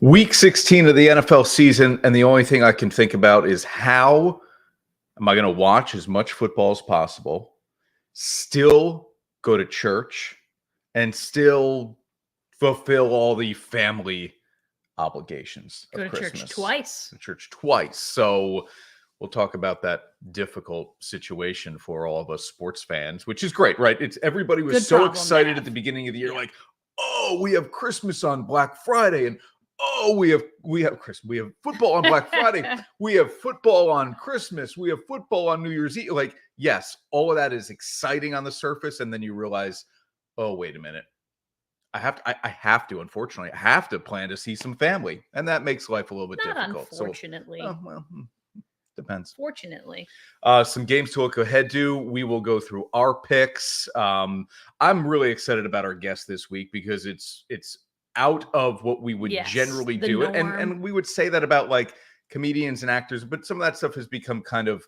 Week 16 of the NFL season, and the only thing I can think about is how am I going to watch as much football as possible, still go to church, and still fulfill all the family obligations of Go to Christmas. church twice. To church twice. So we'll talk about that difficult situation for all of us sports fans, which is great, right? It's everybody was Good so problem to excited have. at the beginning of the year, Yeah. like, oh, we have Christmas on Black Friday, and oh, we have Christmas, we have football on Black Friday, we have football on Christmas, we have football on New Year's Eve. Like, yes, all of that is exciting on the surface, and then you realize, oh, wait a minute. I have to, unfortunately, I have to plan to see some family, and that makes life a little bit Not difficult. unfortunately. Depends. Fortunately. Some games to look ahead to. We will go through our picks. I'm really excited about our guest this week because it's out of what we would generally do. And we would say that about like comedians and actors, but some of that stuff has become kind of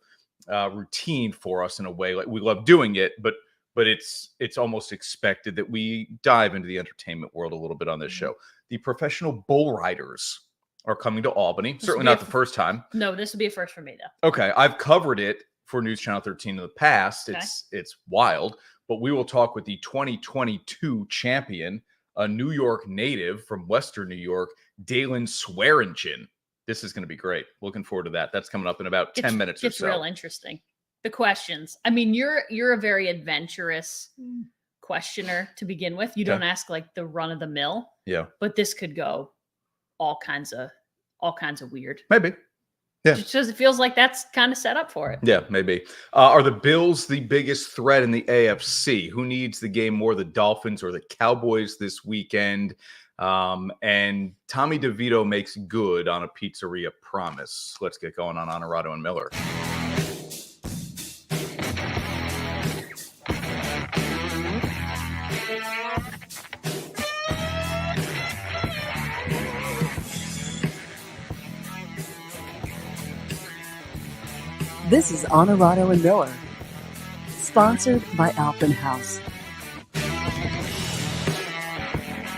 routine for us in a way. Like we love doing it, but it's almost expected that we dive into the entertainment world a little bit on this show. The professional bull riders are coming to Albany. Certainly not the first time. No, this would be a first for me, though. Okay, I've covered it for News Channel 13 in the past. Okay. It's wild, but we will talk with the 2022 champion, a New York native from Western New York, Daylon Swearingen. This is going to be great. Looking forward to that. That's coming up in about 10 minutes or so. It's real interesting. The questions. I mean, you're a very adventurous questioner to begin with. You don't ask like the run of the mill. Yeah. But this could go all kinds of weird. Maybe. Yeah. Just because it feels like that's kind of set up for it. Yeah, maybe. Are the Bills the biggest threat in the AFC? Who needs the game more, the Dolphins or the Cowboys this weekend? And Tommy DeVito makes good on a pizzeria promise. Let's get going on Onorato and Miller. This is Onorato and Miller, sponsored by Albany House.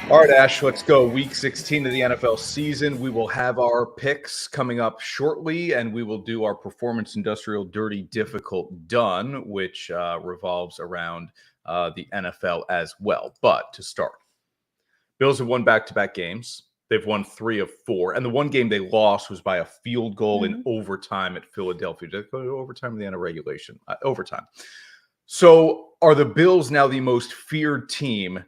All right, Ash, let's go. Week 16 of the NFL season. We will have our picks coming up shortly, and we will do our Performance Industrial Dirty Difficult Done, which revolves around the NFL as well. But to start, Bills have won back-to-back games. They've won 3 of 4. And the one game they lost was by a field goal in overtime at Philadelphia. Did it go to overtime or the end of regulation? Overtime. So are the Bills now the most feared team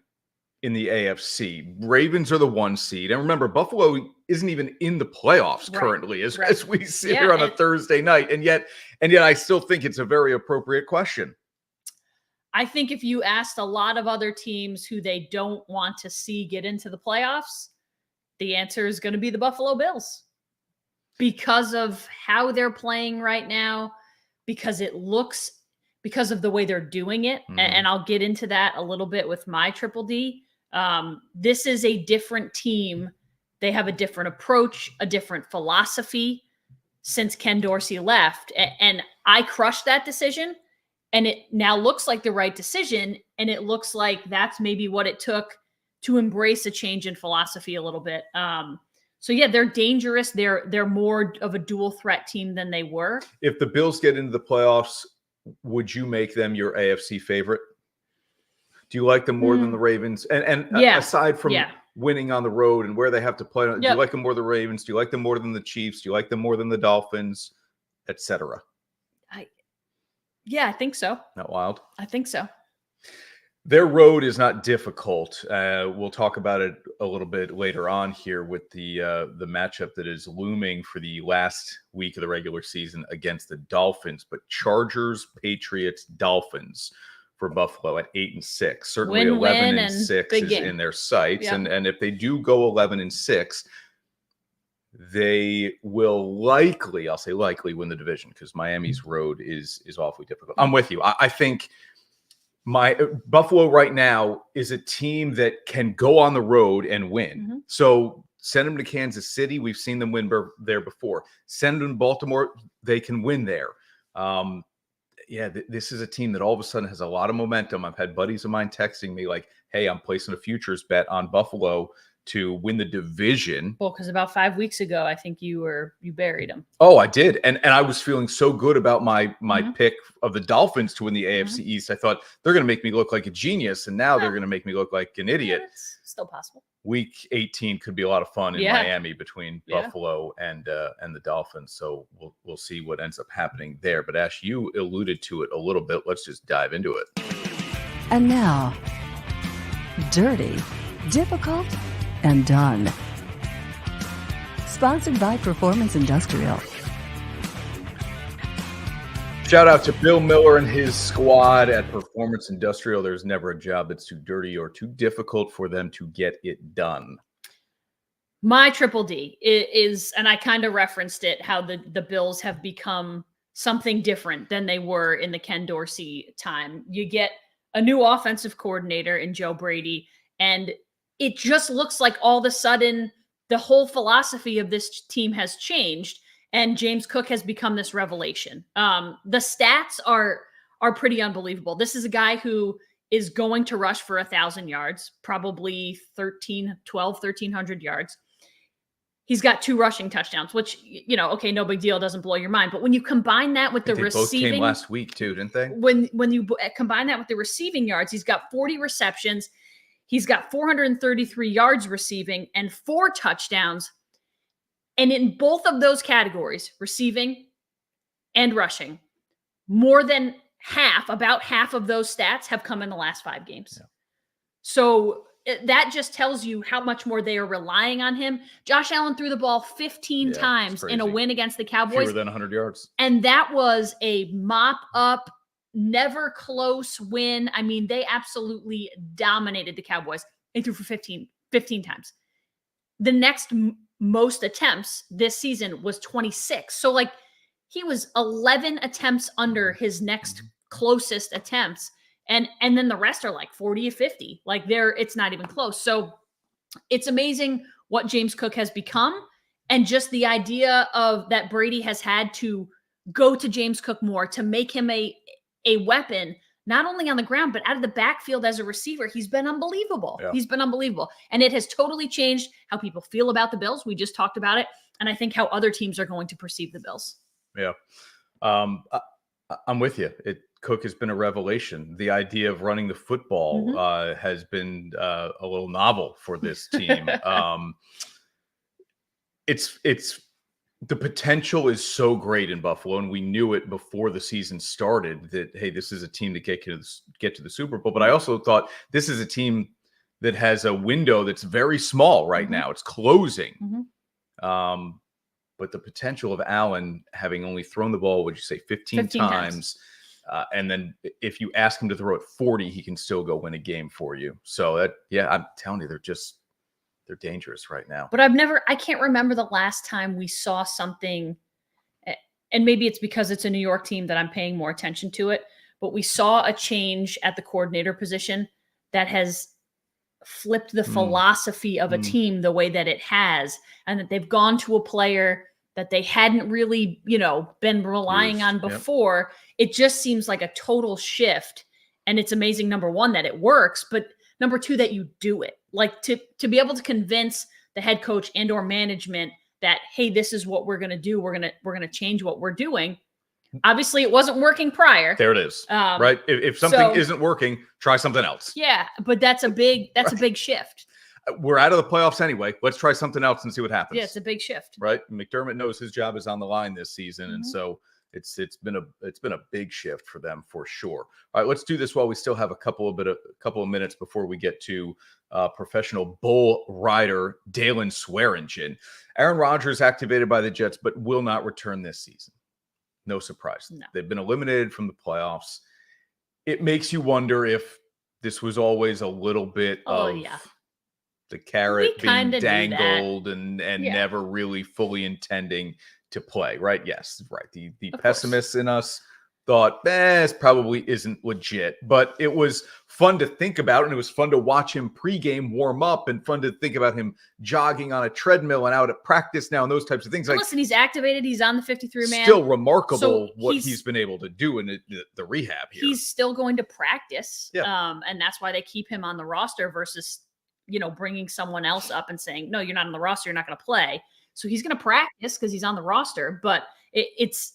in the AFC? Ravens are the 1 seed. And remember, Buffalo isn't even in the playoffs currently as we sit here on a Thursday night. And yet I still think it's a very appropriate question. I think if you asked a lot of other teams who they don't want to see get into the playoffs, the answer is going to be the Buffalo Bills because of how they're playing right now, because of the way they're doing it. And I'll get into that a little bit with my Triple D. This is a different team. They have a different approach, a different philosophy since Ken Dorsey left. And I crushed that decision. And it now looks like the right decision. And it looks like that's maybe what it took to embrace a change in philosophy a little bit. So yeah, they're dangerous. They're more of a dual threat team than they were. If the Bills get into the playoffs, would you make them your AFC favorite? Do you like them more than the Ravens? And aside from winning on the road and where they have to play, do you like them more than the Ravens? Do you like them more than the Chiefs? Do you like them more than the Dolphins, etc.? I think so. Not wild? I think so. Their road is not difficult. We'll talk about it a little bit later on here with the matchup that is looming for the last week of the regular season against the Dolphins. But Chargers, Patriots, Dolphins for Buffalo at 8-6. Certainly 11-6 is in their sights. Yep. And if they do go 11-6, they will likely, I'll say likely, win the division because Miami's road is awfully difficult. I'm with you. I think my Buffalo right now is a team that can go on the road and win. So send them to Kansas City. We've seen them win there before. Send them to Baltimore. They can win there. This is a team that all of a sudden has a lot of momentum. I've had buddies of mine texting me like, hey, I'm placing a futures bet on Buffalo to win the division. Well, because about 5 weeks ago, I think you buried him. Oh, I did. And I was feeling so good about my Mhm. pick of the Dolphins to win the AFC East. I thought they're going to make me look like a genius, and now they're going to make me look like an idiot. It's still possible. Week 18 could be a lot of fun in Miami between Buffalo and the Dolphins. So we'll see what ends up happening there. But Ash, you alluded to it a little bit. Let's just dive into it. And now, Dirty, Difficult, and Done. Sponsored by Performance Industrial. Shout out to Bill Miller and his squad at Performance Industrial. There's never a job that's too dirty or too difficult for them to get it done. My triple D is, and I kind of referenced it, how the Bills have become something different than they were in the Ken Dorsey time. You get a new offensive coordinator in Joe Brady, and it just looks like all of a sudden the whole philosophy of this team has changed, and James Cook has become this revelation. The stats are pretty unbelievable. This is a guy who is going to rush for 1,000 yards, probably 1,300 yards. He's got 2 rushing touchdowns, which, okay, no big deal, doesn't blow your mind. But when you combine that with the receiving, both came last week too, didn't they? When you combine that with the receiving yards, he's got 40 receptions. He's got 433 yards receiving and 4 touchdowns. And in both of those categories, receiving and rushing, more than about half of those stats have come in the last 5 games. Yeah. So that just tells you how much more they are relying on him. Josh Allen threw the ball 15 times in a win against the Cowboys. Fewer than 100 yards. And that was a mop-up, never close win. I mean, they absolutely dominated the Cowboys. They threw for 15 times. The next most attempts this season was 26. So, he was 11 attempts under his next closest attempts. And then the rest are 40 to 50. It's not even close. So it's amazing what James Cook has become. And just the idea of that Brady has had to go to James Cook more to make him a weapon, not only on the ground, but out of the backfield as a receiver. He's been unbelievable. Yeah. He's been unbelievable. And it has totally changed how people feel about the Bills. We just talked about it. And I think how other teams are going to perceive the Bills. Yeah. I'm with you. Cook has been a revelation. The idea of running the football has been a little novel for this team. It's the potential is so great in Buffalo, and we knew it before the season started that, hey, this is a team that get to the Super Bowl. But I also thought this is a team that has a window that's very small right now. It's closing. But the potential of Allen having only thrown the ball, would you say 15 times? And then if you ask him to throw it 40, he can still go win a game for you. So I'm telling you, they're dangerous right now. But I can't remember the last time we saw something, and maybe it's because it's a New York team that I'm paying more attention to it, but we saw a change at the coordinator position that has flipped the philosophy of a team the way that it has, and that they've gone to a player that they hadn't really, been relying on before. Yep. It just seems like a total shift. And it's amazing, number one, that it works, but number two, that you do it. To be able to convince the head coach and or management that, hey, this is what we're going to do. We're going to change what we're doing. Obviously, it wasn't working prior. There it is. Right. If something isn't working, try something else. Yeah, but that's a big shift. We're out of the playoffs anyway. Let's try something else and see what happens. Yeah, it's a big shift. Right. McDermott knows his job is on the line this season. And so it's been a big shift for them for sure. All right, let's do this while we still have a couple of minutes before we get to professional bull rider Daylon Swearingen. Aaron Rodgers activated by the Jets, but will not return this season. No surprise. No. They've been eliminated from the playoffs. It makes you wonder if this was always a little bit of the carrot being dangled and never really fully intending to play, right? Yes, right. The pessimists in us thought, this probably isn't legit, but it was fun to think about, and it was fun to watch him pregame warm up, and fun to think about him jogging on a treadmill and out at practice now, and those types of things. Listen, he's activated. He's on the 53-man. Still remarkable what he's been able to do in the rehab here. He's still going to practice, and that's why they keep him on the roster versus bringing someone else up and saying, no, you're not on the roster, you're not going to play. So he's going to practice because he's on the roster, but it's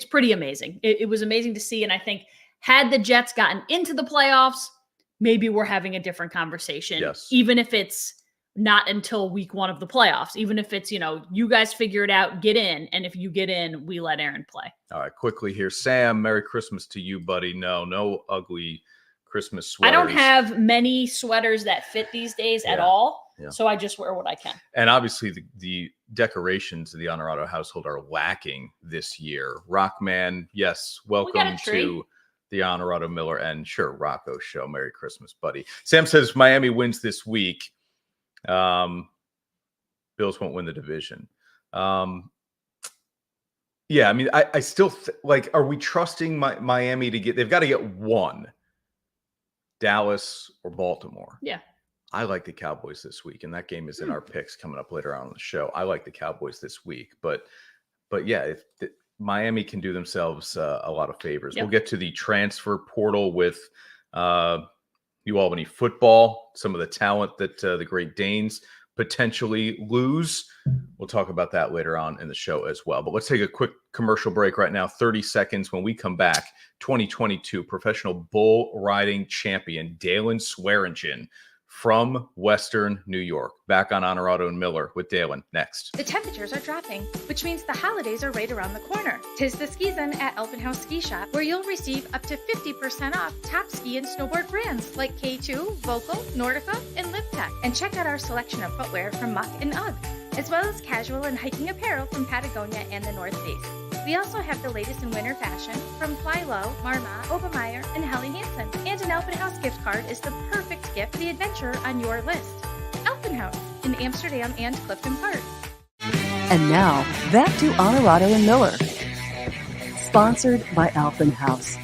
pretty amazing. It was amazing to see. And I think had the Jets gotten into the playoffs, maybe we're having a different conversation. Yes. Even if it's not until week 1 of the playoffs, even if it's, you guys figure it out, get in. And if you get in, we let Aaron play. All right, quickly here. Sam, Merry Christmas to you, buddy. No ugly Christmas sweaters. I don't have many sweaters that fit these days at all. Yeah. So I just wear what I can. And obviously the decorations of the Onorato household are lacking this year. Rockman, yes, welcome to the Onorato Miller and sure, Rocco show. Merry Christmas, buddy. Sam says Miami wins this week. Bills won't win the division. Yeah, I mean, I still are we trusting Miami to they've got to get one, Dallas or Baltimore. Yeah. I like the Cowboys this week, and that game is in our picks coming up later on in the show. I like the Cowboys this week, but yeah, if Miami can do themselves a lot of favors. Yep. We'll get to the transfer portal with Albany football, some of the talent that the Great Danes potentially lose. We'll talk about that later on in the show as well. But let's take a quick commercial break right now, 30 seconds. When we come back, 2022 professional bull riding champion Daylon Swearingen from Western New York. Back on Onorato and Miller with Daylon next. The temperatures are dropping, which means the holidays are right around the corner. 'Tis the season at Albany Ski Shop, where you'll receive up to 50% off top ski and snowboard brands like K2, Vocal, Nordica, and LiveTech. And check out our selection of footwear from Muck and UGG, as well as casual and hiking apparel from Patagonia and the North Face. We also have the latest in winter fashion from Fly Low, Marmot, Obermeyer, and Helly Hansen. And an Albany House gift card is the perfect gift for the adventure on your list. Albany House in Amsterdam and Clifton Park. And now, back to Onorato and Miller. Sponsored by Albany House.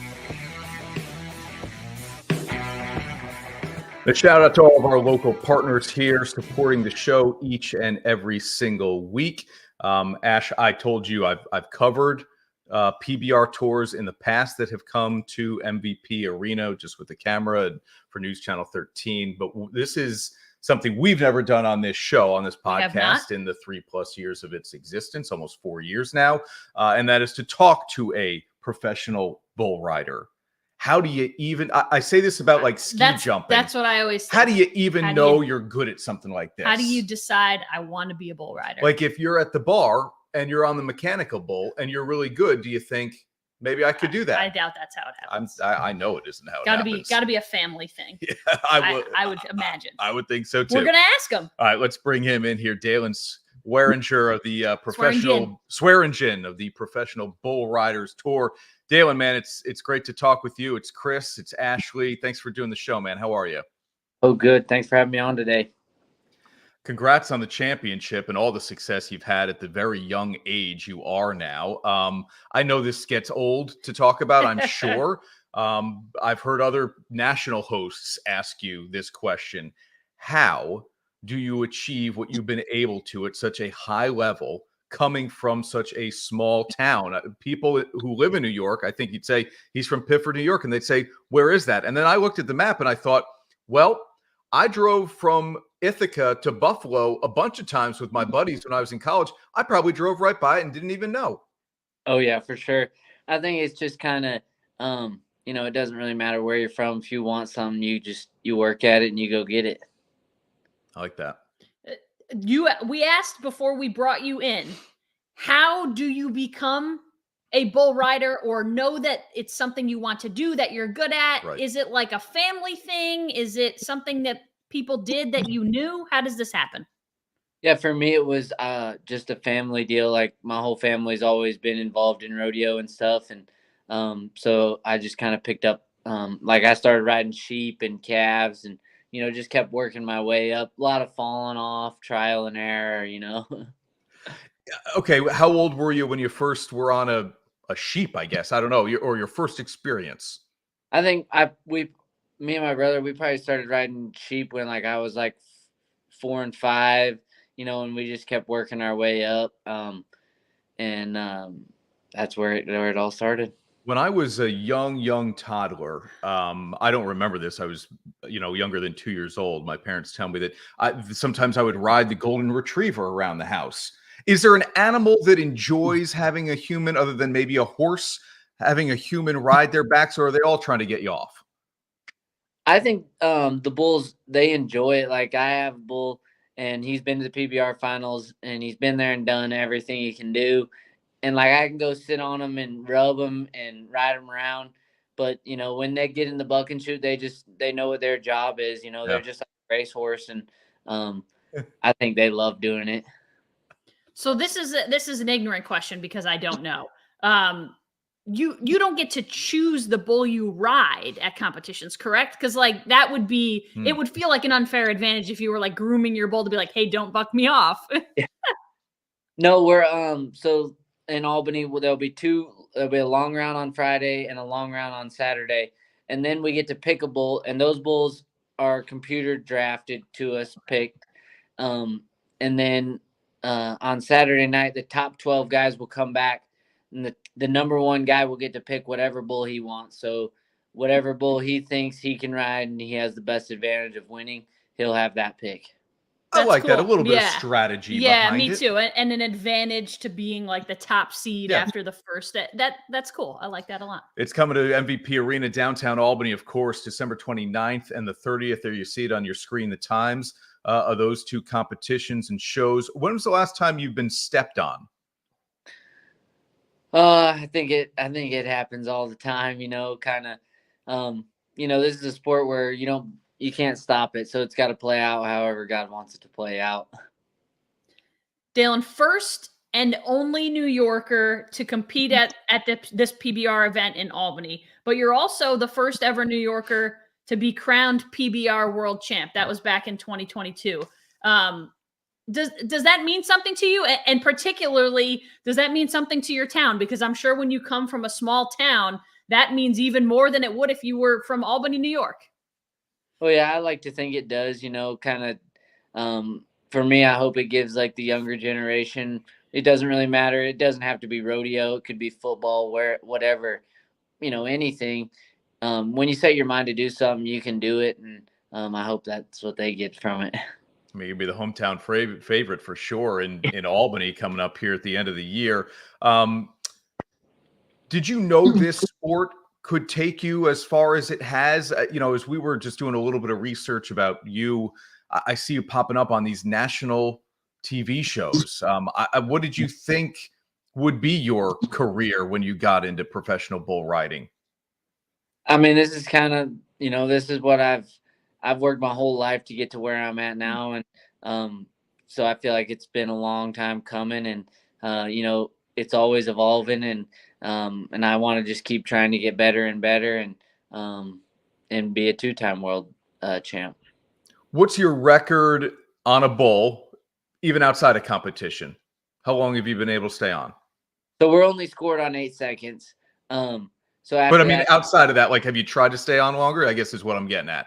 A shout out to all of our local partners here supporting the show each and every single week. Ash, I told you I've covered PBR tours in the past that have come to MVP Arena just with the camera and for News Channel 13. But this is something we've never done on this show, on this podcast in the 3+ years of its existence, almost 4 years now. And that is to talk to a professional bull rider. How do you even, I say this about like jumping. That's what I always say. How do you even know you're good at something like this? How do you decide I want to be a bull rider? Like if you're at the bar and you're on the mechanical bull and you're really good, do you think maybe I could do that? I doubt that's how it happens. I know it isn't how it happens. Got to be a family thing. Yeah, I would imagine. I would think so too. We're going to ask him. All right, let's bring him in here. Daylon Swearingen of the Swearingen of the Professional Bull Riders Tour. Daylon, man, it's great to talk with you. It's Chris. It's Ashley. Thanks for doing the show, man. How are you? Oh, good. Thanks for having me on today. Congrats on the championship and all the success you've had at the very young age you are now. I know this gets old to talk about, I'm sure. I've heard other national hosts ask you this question. How do you achieve what you've been able to at such a high level, coming from such a small town? People who live in New York, I think you'd say he's from Pittsford, New York, and they'd say, where is that? And then I looked at the map and I thought, well, I drove from Ithaca to Buffalo a bunch of times with my buddies when I was in college. I probably drove right by it and didn't even know. Oh, yeah, for sure. I think it's just kind of, it doesn't really matter where you're from. If you want something, you work at it and you go get it. I like that. We asked before we brought you in, how do you become a bull rider or know that it's something you want to do, that you're good at? Right. Is it like a family thing? Is it something that people did that you knew? How does this happen? Yeah, for me, it was just a family deal. Like my whole family's always been involved in rodeo and stuff. And so I just kind of picked up, I started riding sheep and calves and, just kept working my way up. A lot of falling off, trial and error, Okay. How old were you when you first were on a sheep, I guess? I don't know. Or your first experience? I think me and my brother, we probably started riding sheep when I was 4 and 5, and we just kept working our way up. And that's where it all started. When I was a young toddler, I don't remember this. I was, younger than 2 years old. My parents tell me that sometimes I would ride the golden retriever around the house. Is there an animal that enjoys having a human, other than maybe a horse, having a human ride their backs, or are they all trying to get you off? I think the bulls, they enjoy it. Like, I have a bull, and he's been to the PBR finals, and he's been there and done everything he can do. And like, I can go sit on them and rub them and ride them around. But when they get in the buck and shoot, they know what their job is. Yeah. They're just like a racehorse, and I think they love doing it. So this is an ignorant question because I don't know. You don't get to choose the bull you ride at competitions, correct? Because like that would be it would feel like an unfair advantage if you were like grooming your bull to be like, hey, don't buck me off. No, we're so in Albany, there'll be a long round on Friday and a long round on Saturday, and then we get to pick a bull, and those bulls are computer drafted to us, picked, and then on Saturday night the top 12 guys will come back, and the number one guy will get to pick whatever bull he wants. So whatever bull he thinks he can ride and he has the best advantage of winning, he'll have that pick. I like that. A cool. little bit of strategy behind me it. too. And an advantage to being like the top seed after the first. That's cool. I like that a lot. It's coming to MVP Arena, downtown Albany, of course, December 29th and the 30th. There you see it on your screen, the times of those two competitions and shows. When was the last time you've been stepped on? I think it happens all the time, kind of, this is a sport where you can't stop it. So it's got to play out however God wants it to play out. Daylon, first and only New Yorker to compete at this PBR event in Albany, but you're also the first ever New Yorker to be crowned PBR world champ. That was back in 2022. Does that mean something to you? And particularly, does that mean something to your town? Because I'm sure when you come from a small town, that means even more than it would if you were from Albany, New York. Well, yeah, I like to think it does, kind of, for me, I hope it gives like the younger generation, it doesn't really matter. It doesn't have to be rodeo. It could be football, whatever, anything. When you set your mind to do something, you can do it. And I hope that's what they get from it. I mean, you'll be the hometown favorite for sure in Albany coming up here at the end of the year. Did you know this sport could take you as far as it has? As we were just doing a little bit of research about you, I see you popping up on these national TV shows. What did you think would be your career when you got into professional bull riding? I mean, this is kind of, this is what I've worked my whole life to get to where I'm at now. And so I feel like it's been a long time coming, and, it's always evolving, and I want to just keep trying to get better and better, and be a two-time world champ. What's your record on a bull, even outside of competition? How long have you been able to stay on? So we're only scored on 8 seconds. But I mean, outside of that, like, have you tried to stay on longer? I guess is what I'm getting at.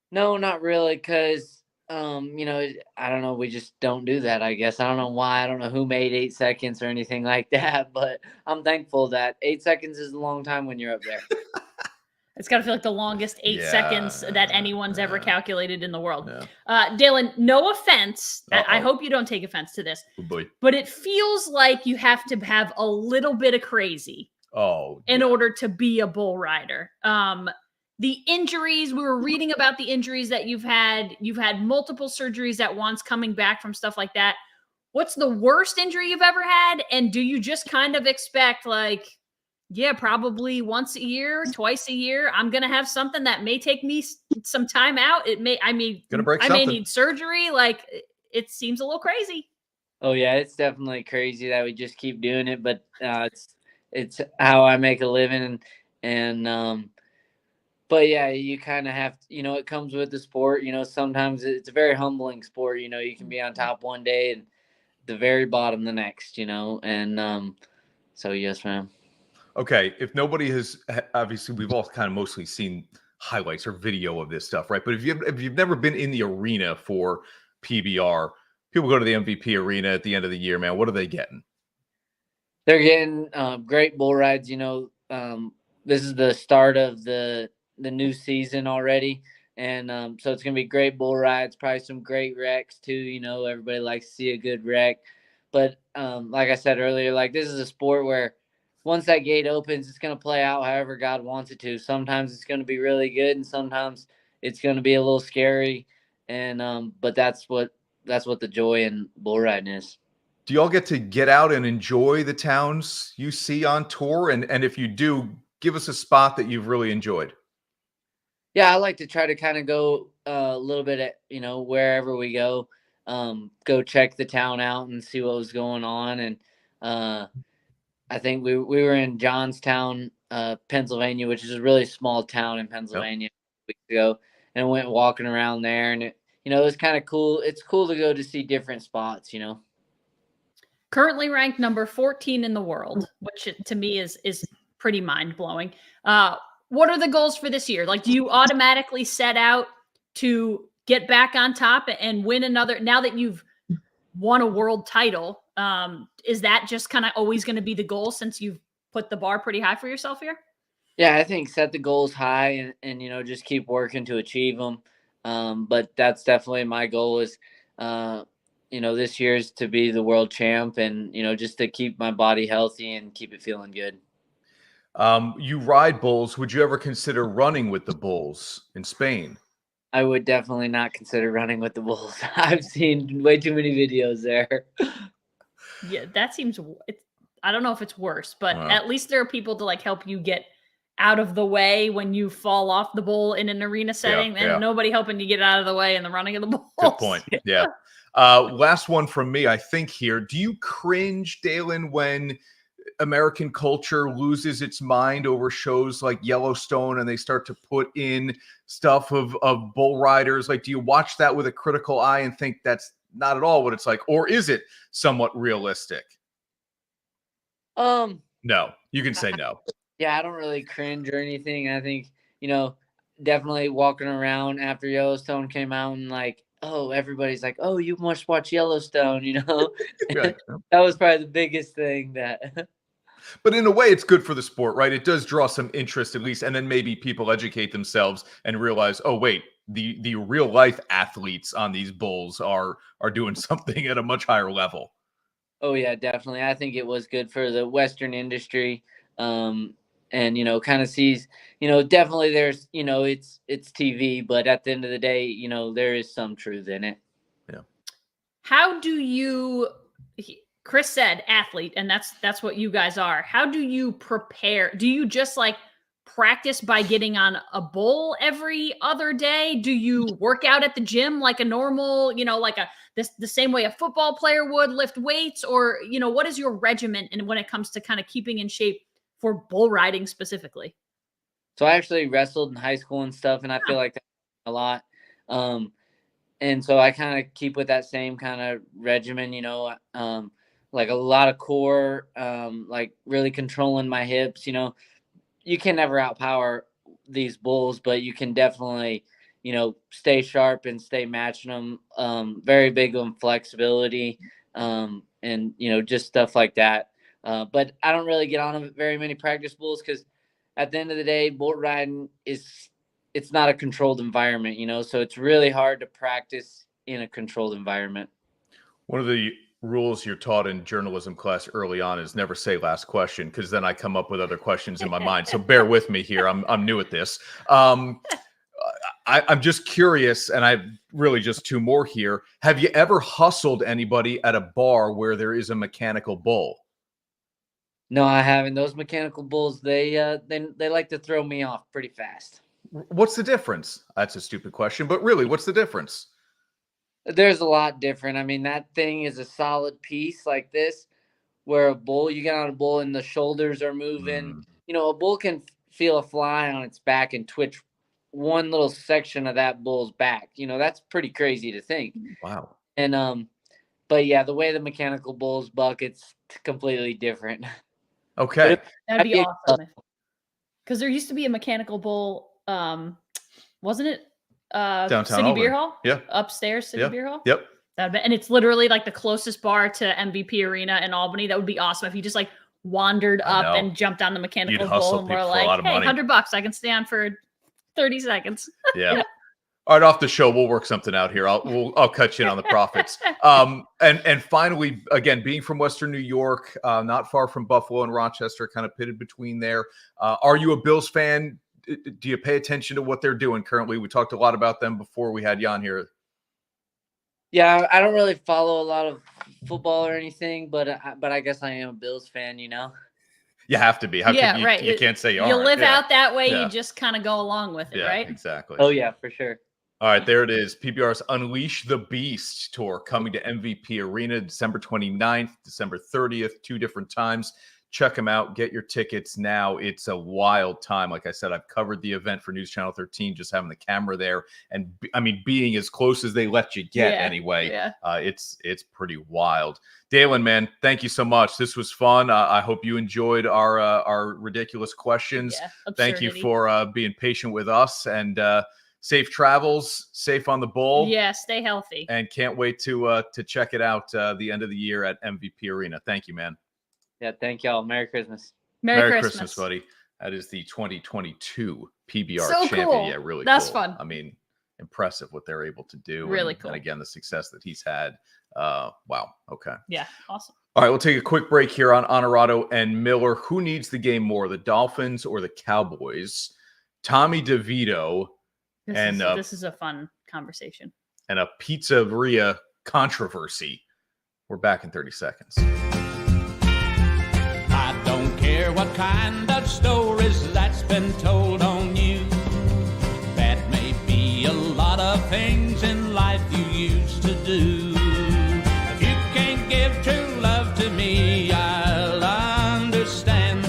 No, not really, because I don't know. We just don't do that, I guess. I don't know why. I don't know who made 8 seconds or anything like that, but I'm thankful that 8 seconds is a long time when you're up there. It's got to feel like the longest 8 seconds that anyone's ever calculated in the world. Daylon, no offense. I hope you don't take offense to this. Oh boy. But it feels like you have to have a little bit of crazy in order to be a bull rider. The injuries, we were reading about the injuries that you've had. You've had multiple surgeries at once, coming back from stuff like that. What's the worst injury you've ever had? And do you just kind of expect like, yeah, probably once a year, twice a year, I'm going to have something that may take me some time out. I may need surgery. Like, it seems a little crazy. Oh yeah, it's definitely crazy that we just keep doing it, but it's how I make a living, and but yeah, you kind of have, it comes with the sport. Sometimes it's a very humbling sport. You can be on top one day and the very bottom the next, and so yes, ma'am. Okay, if nobody has, obviously we've all kind of mostly seen highlights or video of this stuff, right? But if you've never been in the arena for PBR, people go to the MVP arena at the end of the year, man. What are they getting? They're getting great bull rides. this is the start of the new season already. And so it's going to be great bull rides, probably some great wrecks too. You know, everybody likes to see a good wreck. But like I said earlier, like this is a sport where once that gate opens, it's going to play out however God wants it to. Sometimes it's going to be really good, and sometimes it's going to be a little scary. And but that's what the joy in bull riding is. Do y'all get to get out and enjoy the towns you see on tour? And if you do, give us a spot that you've really enjoyed. Yeah, I like to try to kind of go a little bit at, wherever we go, go check the town out and see what was going on. And I think we were in Johnstown, Pennsylvania, which is a really small town in Pennsylvania weeks ago, and went walking around there. And it was kind of cool. It's cool to go to see different spots, Currently ranked number 14 in the world, which to me is pretty mind blowing. What are the goals for this year? Like, do you automatically set out to get back on top and win another? Now that you've won a world title, is that just kind of always going to be the goal since you've put the bar pretty high for yourself here? Yeah, I think set the goals high and just keep working to achieve them. But that's definitely my goal is, this year's to be the world champ and, just to keep my body healthy and keep it feeling good. You ride bulls. Would you ever consider running with the bulls in Spain? I would definitely not consider running with the bulls. I've seen way too many videos there. Yeah, that seems, I don't know if it's worse, but at least there are people to like help you get out of the way when you fall off the bull in an arena setting, and nobody helping you get out of the way in the running of the bulls. Good point. Yeah. Last one from me, I think here. Do you cringe, Daylon, when American culture loses its mind over shows like Yellowstone and they start to put in stuff of bull riders? Like, do you watch that with a critical eye and think that's not at all what it's like? Or is it somewhat realistic? No, you can say no. Yeah, I don't really cringe or anything. I think, definitely walking around after Yellowstone came out and like, oh, everybody's like, oh, you must watch Yellowstone, Right. That was probably the biggest thing that. But in a way, it's good for the sport, right? It does draw some interest at least. And then maybe people educate themselves and realize, oh, wait, the real life athletes on these bulls are doing something at a much higher level. Oh, yeah, definitely. I think it was good for the Western industry. And, kind of sees, definitely there's, it's TV, but at the end of the day, there is some truth in it. Yeah. How do you, Chris said athlete, and that's what you guys are. How do you prepare? Do you just like practice by getting on a bull every other day? Do you work out at the gym like a normal, like the same way a football player would lift weights? Or, what is your regimen and when it comes to kind of keeping in shape for bull riding specifically? So I actually wrestled in high school and stuff, and I feel like that a lot. And so I kind of keep with that same kind of regimen, like a lot of core, like really controlling my hips. You can never outpower these bulls, but you can definitely, stay sharp and stay matching them. Very big on flexibility, and, just stuff like that. But I don't really get on very many practice bulls because at the end of the day, bull riding it's not a controlled environment, so it's really hard to practice in a controlled environment. One of the rules you're taught in journalism class early on is never say last question, because then I come up with other questions in my mind. So bear with me here. I'm new at this. I'm just curious, and I've really just two more here. Have you ever hustled anybody at a bar where there is a mechanical bull? No, I haven't. Those mechanical bulls, they like to throw me off pretty fast. What's the difference? That's a stupid question, but really, what's the difference? There's a lot different. I mean, that thing is a solid piece like this, where a bull, you get on a bull and the shoulders are moving. A bull can feel a fly on its back and twitch one little section of that bull's back. That's pretty crazy to think. Wow. And, but yeah, the way the mechanical bulls buck, it's completely different. Okay. That'd be awesome. Because there used to be a mechanical bull, wasn't it? Downtown City Albany. Beer Hall? Yeah. Upstairs, City Beer Hall? Yep. And it's literally like the closest bar to MVP Arena in Albany. That would be awesome if you just like wandered I up know. and jumped on the mechanical You'd hustle bull and we're people for a like, lot of hey, money. $100, I can stay on for 30 seconds. Yeah. All right, off the show, we'll work something out here. I'll cut you in on the profits. And finally, again, being from Western New York, not far from Buffalo and Rochester, kind of pitted between there. Are you a Bills fan? Do you pay attention to what they're doing currently? We talked a lot about them before we had Jan here. Yeah, I don't really follow a lot of football or anything, but I guess I am a Bills fan, You have to be. How Yeah, can you, right. You can't say you You aren't. live Yeah. out that way, Yeah. you just kind of go along with it, Yeah, right? exactly. Oh, yeah, for sure. All right, there it is. PBR's Unleash the Beast tour coming to MVP Arena December 29th, December 30th, 2 different times. Check them out. Get your tickets now. It's a wild time. Like I said, I've covered the event for News Channel 13, just having the camera there. And being as close as they let you get anyway. Yeah. It's pretty wild. Daylon, man, thank you so much. This was fun. I hope you enjoyed our ridiculous questions. Yeah, thank you absurdity. for being patient with us, and safe travels, safe on the bowl. Yeah, stay healthy. And can't wait to check it out the end of the year at MVP Arena. Thank you, man. Yeah, thank y'all. Merry Christmas. Merry Christmas, buddy. That is the 2022 PBR So champion. cool. Yeah, really That's cool. fun. I mean, impressive what they're able to do. Really cool. And again, the success that he's had. Wow. Okay. Yeah, awesome. All right, we'll take a quick break here on Onorato and Miller. Who needs the game more, the Dolphins or the Cowboys? Tommy DeVito This is a fun conversation. and a pizzeria controversy. We're back in 30 seconds. I don't care what kind of stories that's been told on you. That may be a lot of things in life you used to do. If you can't give true love to me, I'll understand.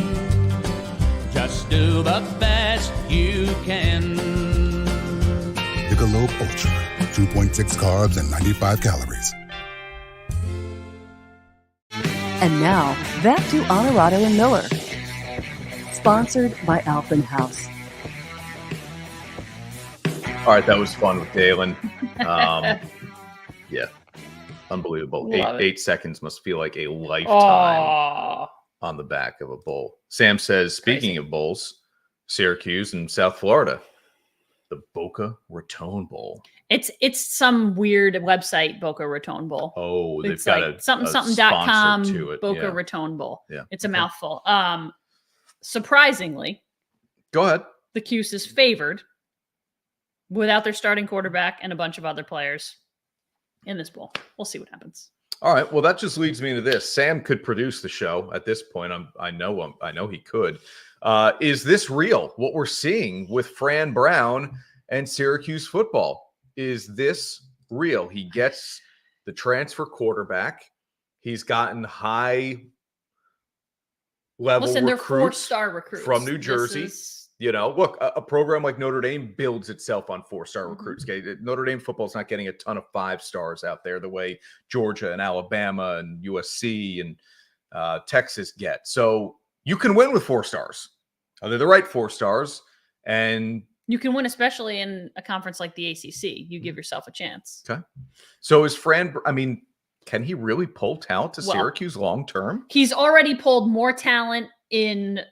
Just do the best you can. Michelob Ultra, 2.6 carbs and 95 calories. And now, back to Onorato and Miller. Sponsored by Alphen House. All right, that was fun with Daylon. Yeah, unbelievable. Love it. 8 seconds must feel like a lifetime Oh, on the back of a bowl. Sam says, speaking of bowls, Syracuse and South Florida, the Boca Raton Bowl. it's some weird website, Boca Raton Bowl. Oh, they've It's got like a something.com sponsor to it. Boca Yeah. Raton Bowl. Yeah. It's a Okay. mouthful. Surprisingly, Go ahead. the Cuse is favored without their starting quarterback and a bunch of other players in this bowl. We'll see what happens. All right. Well, that just leads me into this. Sam could produce the show at this point. I know he could. Is this real? What we're seeing with Fran Brown and Syracuse football, is this real? He gets the transfer quarterback. He's gotten high level Listen, they're recruits 4-star recruits from New This Jersey. is- You know, look, a program like Notre Dame builds itself on 4-star Mhm. recruits. Okay, Notre Dame football is not getting a ton of 5-stars out there the way Georgia and Alabama and USC and Texas get. So you can win with 4-stars. They're the right 4-stars, and You can win, especially in a conference like the ACC. You give yourself a chance. okay. So is Fran? I mean, can he really pull talent to Well, Syracuse long term? He's already pulled more talent in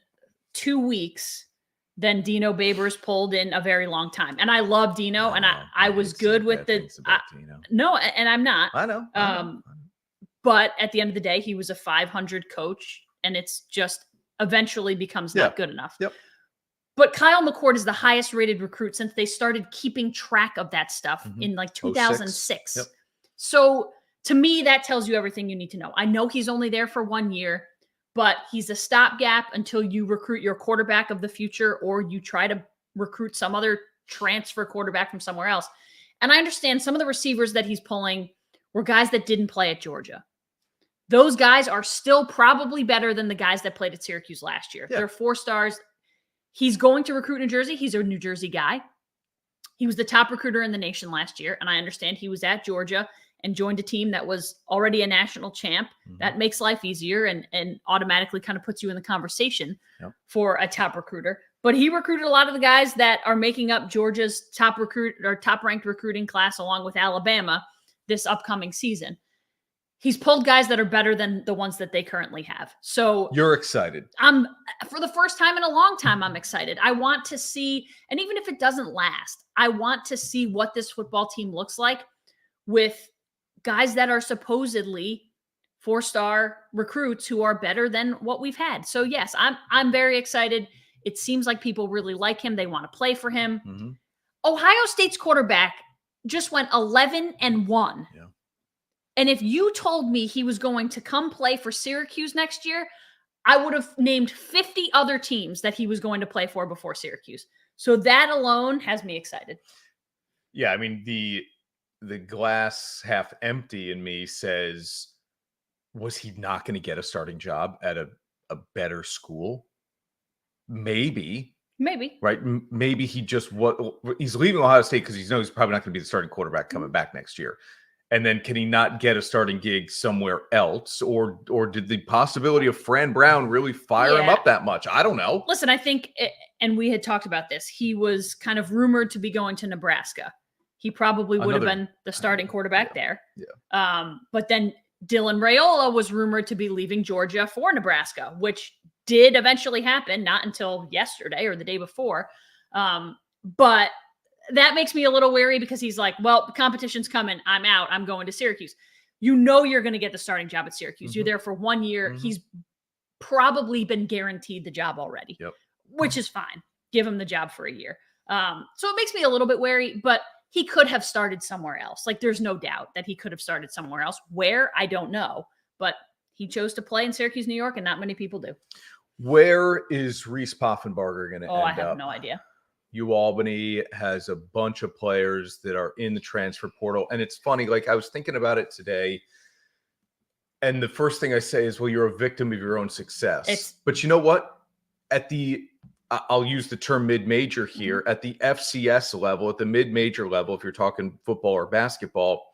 2 weeks than Dino Babers pulled in a very long time. And I love Dino, and I was good with the no, and I'm not. I know. But at the end of the day, he was a 500 coach, and it's just eventually becomes not good enough. Yep. But Kyle McCord is the highest rated recruit since they started keeping track of that stuff Mhm. in like 2006. Yep. So to me, that tells you everything you need to know. I know he's only there for 1 year, but he's a stopgap until you recruit your quarterback of the future, or you try to recruit some other transfer quarterback from somewhere else. And I understand some of the receivers that he's pulling were guys that didn't play at Georgia. Those guys are still probably better than the guys that played at Syracuse last year. Yeah. They're 4-stars. He's going to recruit New Jersey. He's a New Jersey guy. He was the top recruiter in the nation last year. And I understand he was at Georgia and joined a team that was already a national champ. Mhm. That makes life easier and automatically kind of puts you in the conversation for a top recruiter. But he recruited a lot of the guys that are making up Georgia's top ranked recruiting class, along with Alabama this upcoming season. he's pulled guys that are better than the ones that they currently have. So You're excited. For the first time in a long time, I'm excited. I want to see, and even if it doesn't last, I want to see what this football team looks like with guys that are supposedly 4-star recruits who are better than what we've had. So yes, I'm very excited. It seems like people really like him. They want to play for him. Mm-hmm. Ohio State's quarterback just went 11-1. Yeah. And if you told me he was going to come play for Syracuse next year, I would have named 50 other teams that he was going to play for before Syracuse. So that alone has me excited. Yeah, I mean, the glass half empty in me says, was he not going to get a starting job at a better school? Maybe. Right? Maybe he's leaving Ohio State because he knows he's probably not going to be the starting quarterback coming back next year. And then can he not get a starting gig somewhere else? Or did the possibility of Fran Brown really fire him up that much? I don't know. Listen, I think, and we had talked about this, he was kind of rumored to be going to Nebraska. He probably would have been the starting quarterback there. Yeah. But then Dylan Raiola was rumored to be leaving Georgia for Nebraska, which did eventually happen, not until yesterday or the day before. But that makes me a little wary because he's like, well, the competition's coming. I'm out. I'm going to Syracuse. You know you're going to get the starting job at Syracuse. You're there for 1 year. He's probably been guaranteed the job already, which is fine. Give him the job for a year. So it makes me a little bit wary, but he could have started somewhere else. Like, there's no doubt that he could have started somewhere else. Where? I don't know. But he chose to play in Syracuse, New York, and not many people do. Where is Reese Poffenbarger going to end up? I have no idea. Albany has a bunch of players that are in the transfer portal. And it's funny, like I was thinking about it today. And the first thing I say is, well, you're a victim of your own success. But you know what? I'll use the term mid-major here. At the FCS level, at the mid-major level, if you're talking football or basketball,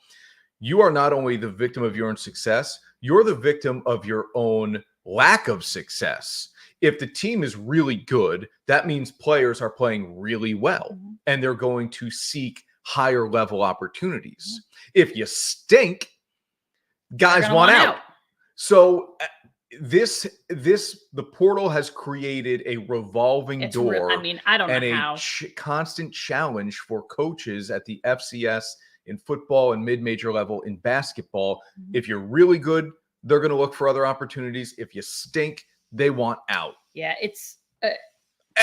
you are not only the victim of your own success, you're the victim of your own lack of success. If the team is really good, that means players are playing really well, and they're going to seek higher level opportunities. If you stink, guys want out. So the portal has created a revolving door. I don't know and how. a constant challenge for coaches at the FCS in football and mid-major level in basketball. If you're really good, they're going to look for other opportunities. If you stink, they want out. Yeah, it's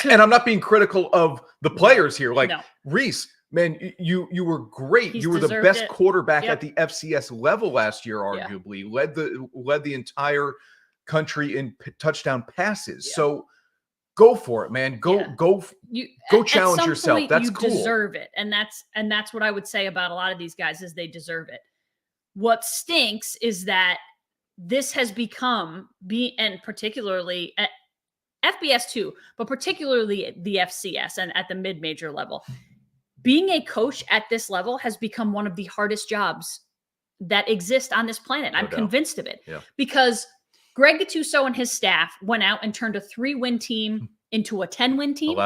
and I'm not being critical of the players here. Like, Reese, man, you were great. You were the best quarterback at the FCS level last year, arguably. Led the entire country in touchdown passes. So go for it, man. Go challenge yourself. That's cool. You deserve it. And that's what I would say about a lot of these guys is they deserve it. What stinks is that this has become, and particularly at FBS too, but particularly the FCS and at the mid-major level, being a coach at this level has become one of the hardest jobs that exist on this planet. I'm convinced of it. Because Greg Gattuso and his staff went out and turned a 3-win team into a 10-win team,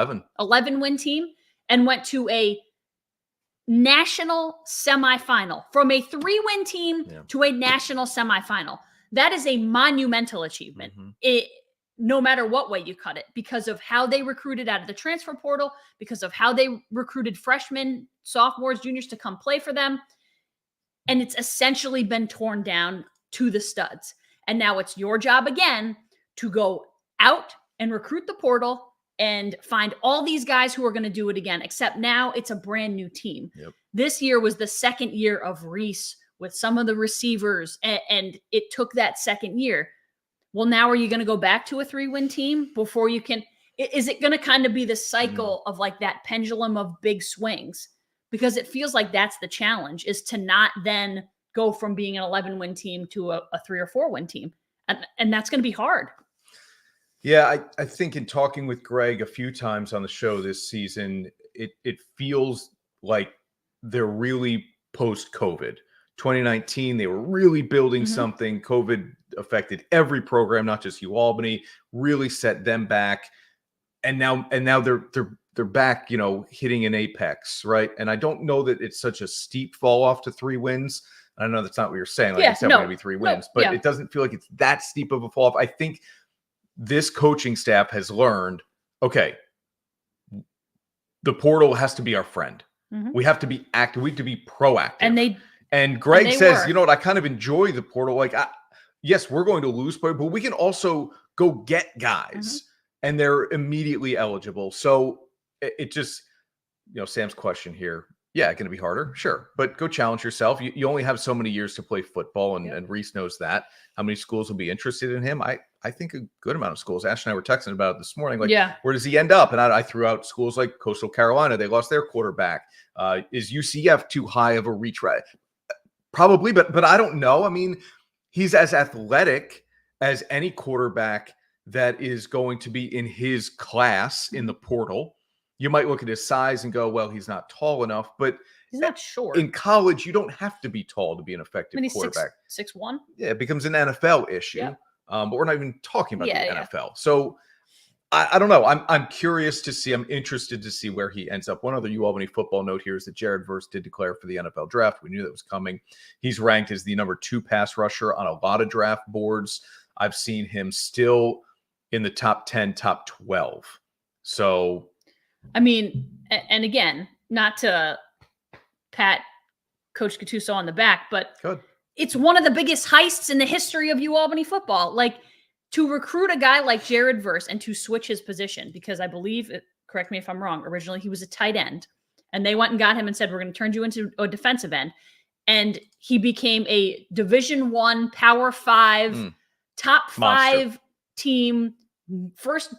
11-win team, and went to a national semifinal. From a 3-win team to a national semifinal. That is a monumental achievement. No matter what way you cut it, because of how they recruited out of the transfer portal, because of how they recruited freshmen, sophomores, juniors to come play for them. And it's essentially been torn down to the studs. And now it's your job again to go out and recruit the portal and find all these guys who are going to do it again, except now it's a brand new team. This year was the second year of Reese with some of the receivers, and it took that second year. Well, now are you going to go back to a 3-win team before you can? Is it going to kind of be the cycle of like that pendulum of big swings? Because it feels like that's the challenge, is to not then go from being an 11-win team to a 3 or 4-win team. And that's going to be hard. Yeah, I think in talking with Greg a few times on the show this season, it feels like they're really post-COVID. 2019, they were really building something. COVID affected every program, not just Albany, really set them back. And now they're back, hitting an apex, right? And I don't know that it's such a steep fall off to 3 wins. I know that's not what you're saying. Like Yeah, I said, no, we're going to be 3 wins, but yeah. it doesn't feel like it's that steep of a fall off. I think this coaching staff has learned, okay, the portal has to be our friend. Mhm. We have to be active. We have to be proactive. And Greg they says, were. you know what? I kind of enjoy the portal. Like, yes, we're going to lose, but we can also go get guys, and they're immediately eligible. So it just, Sam's question here. Yeah, going to be harder, sure, but go challenge yourself. You only have so many years to play football, and Reese knows that. How many schools will be interested in him? I think a good amount of schools. Ash and I were texting about it this morning. Like, where does he end up? And I threw out schools like Coastal Carolina. They lost their quarterback. Is UCF too high of a reach? Probably, but I don't know. I mean, he's as athletic as any quarterback that is going to be in his class in the portal. You might look at his size and go, well, he's not tall enough, but he's not short. In college, you don't have to be tall to be an effective quarterback. 6'1". Yeah, it becomes an NFL issue. Yeah. But we're not even talking about the NFL. So I don't know. I'm curious to see. I'm interested to see where he ends up. One other Albany football note here is that Jared Verse did declare for the NFL draft. We knew that was coming. He's ranked as the number 2 pass rusher on a lot of draft boards. I've seen him still in the top 10, top 12. So, I mean, and again, not to pat Coach Gattuso on the back, but it's one of the biggest heists in the history of Albany football. Like, to recruit a guy like Jared Verse and to switch his position, because I believe, correct me if I'm wrong, originally he was a tight end, and they went and got him and said, we're going to turn you into a defensive end. And he became a Division I, Power 5, top 5 team, first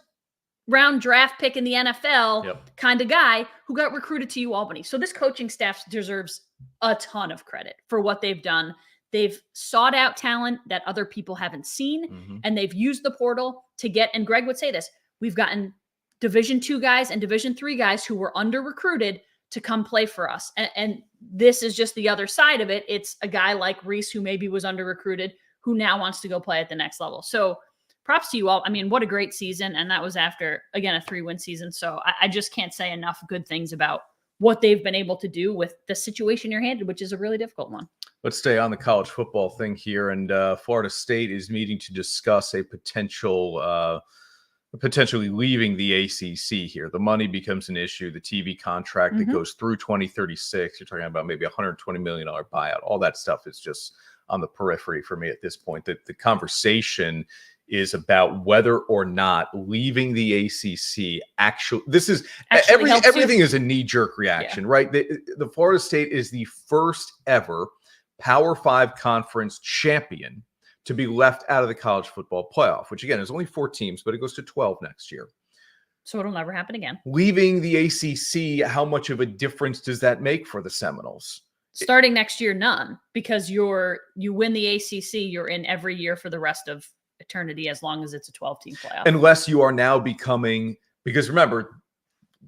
round draft pick in the NFL kind of guy who got recruited to Albany. So this coaching staff deserves a ton of credit for what they've done. They've sought out talent that other people haven't seen, and they've used the portal to get, and Greg would say this, we've gotten Division II guys and Division III guys who were under-recruited to come play for us. And this is just the other side of it. It's a guy like Reese who maybe was under-recruited who now wants to go play at the next level. So props to you all. I mean, what a great season. And that was after, again, a 3-win season. So I just can't say enough good things about what they've been able to do with the situation you're handed, which is a really difficult one. Let's stay on the college football thing here. And Florida State is meeting to discuss a potentially leaving the ACC here. The money becomes an issue. The TV contract that goes through 2036, you're talking about maybe $120 million buyout. All that stuff is just on the periphery for me at this point. The conversation is about whether or not leaving the ACC everything is a knee-jerk reaction, right? The Florida State is the first ever Power 5 conference champion to be left out of the college football playoff, which again is only 4 teams, but it goes to 12 next year. So it'll never happen again. Leaving the ACC, how much of a difference does that make for the Seminoles? Starting next year, none, because you win the ACC, you're in every year for the rest of eternity, as long as it's a 12-team playoff. Unless you are now becoming, because remember,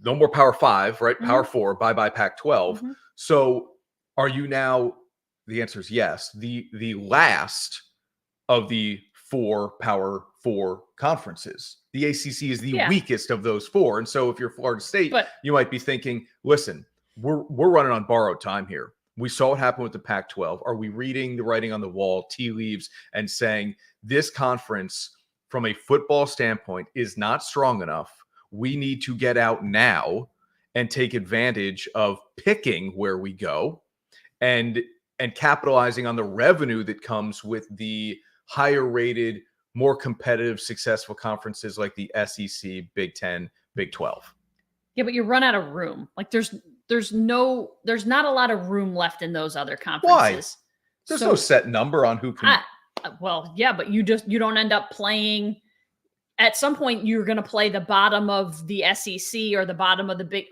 no more Power 5, right? Power 4, bye-bye Pac-12. So are you now, the answer is yes, the last of the 4 Power 4 conferences. The ACC is the weakest of those 4. And so if you're Florida State, you might be thinking, listen, we're running on borrowed time here. We saw what happened with the Pac-12. Are we reading the writing on the wall, tea leaves, and saying this conference, from a football standpoint, is not strong enough? We need to get out now and take advantage of picking where we go and capitalizing on the revenue that comes with the higher rated, more competitive, successful conferences like the SEC, Big 10, Big 12. Yeah, but you run out of room. Like there's not a lot of room left in those other conferences. Why? There's no set number on who can. Well, yeah, but you don't end up playing. At some point, you're going to play the bottom of the SEC or the bottom of the big.